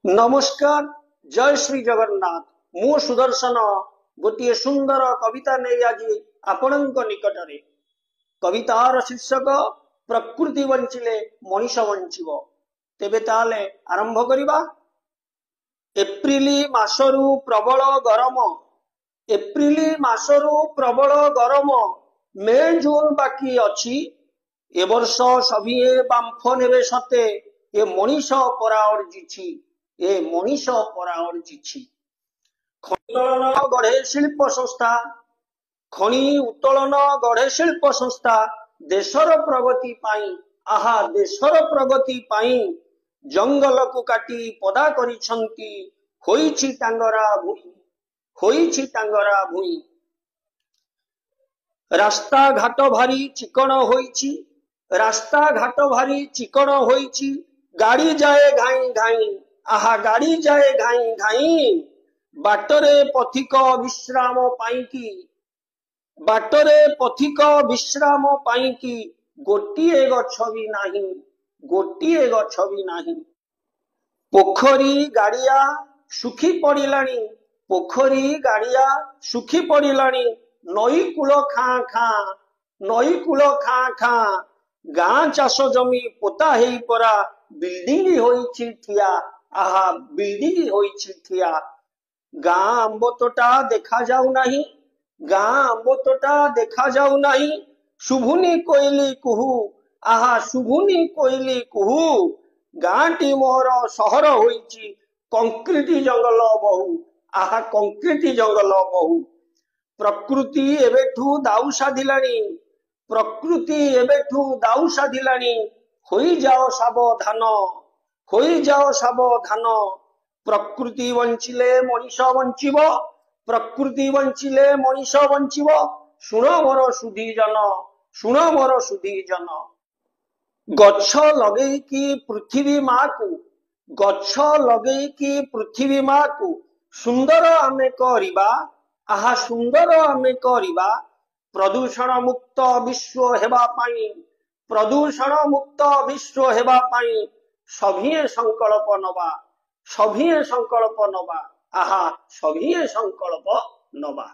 नमस्कार जय श्री जगन्नाथ मु सुदर्शन गोटे सुंदर कविता नहीं आज आपण निकटरे कवितार शीर्षक प्रकृति बंचिले मनीष बंचिब तेबे ताले आरंभ करिबा। एप्रिल मासरु प्रबल गरम एप्रिल मासरु प्रबल गरम मे जून बाकी अछि ए वर्ष सभिए बांफ नेबे सते ए मनीष परा अर्जिछि ए मनीष परा अर्जिछि। खनि उत्तोलन गढ़े शिल्प संस्था खनि उत्तोलन गढ़े शिल्प संस्था देशर प्रगति पाई आहा देशर प्रगति पाई जंगल को काटी पदा करिसंती होईछि टांगरा भूई होईछि टांगरा भूई। रास्ता घाट भारी चिकण होईछि रास्ता घाट भारी चिकण होईछि गाड़ी जाए घाई घाई आहा गाड़ी जाए घाई घाई। बाटरे पथिक विश्राम पाईकी बाटरे पथिक विश्राम पाईकी गोटिए गछ भी नाही गोटिए गछ भी नाही। पोखरी गाड़िया सुखी पड़िलानी पोखरी गाड़िया सुखी पड़िलानी नई कूल खाँ खाँ नई कूल खाँ खाँ। गाँ चाष जमी पोता हेई परा बिल्डिंग होईछि ठिया आहा बिल्डिंग होईछि ठिया। गाँ आंब तोटा देखा जाऊ नाही गाँ आंब तोटा देखा जाऊ नाही। शुभुनी कोइली कुहू आहा शुभुनी कोइली कुहू। गाँटी मोर सहर होईछि कंक्रीट जंगल बहु आहा कंक्रीट जंगल बहु। प्रकृति एबेठू दाऊ साधिलानी प्रकृति एबेठू दाऊ साधिलानी होई जाओ सावधान होई जाओ सावधान। प्रकृति बंचिले मनीष बंचिब प्रकृति बंचिले मनीष बंचिब। शुण मोर सुधी जन शुण मोर सुधी जन। गछ लगेकी पृथ्वी माँ को गछ लगेकी पृथ्वी माँ को सुंदर आमे करिबा आहा सुंदर आमे करिबा। प्रदूषण मुक्त विश्व हेबा पाई प्रदूषण मुक्त विश्व हेबा पाई सभिए संकल्प नबा सभिए संकल्प नबा आहा सभिए संकल्प नबा।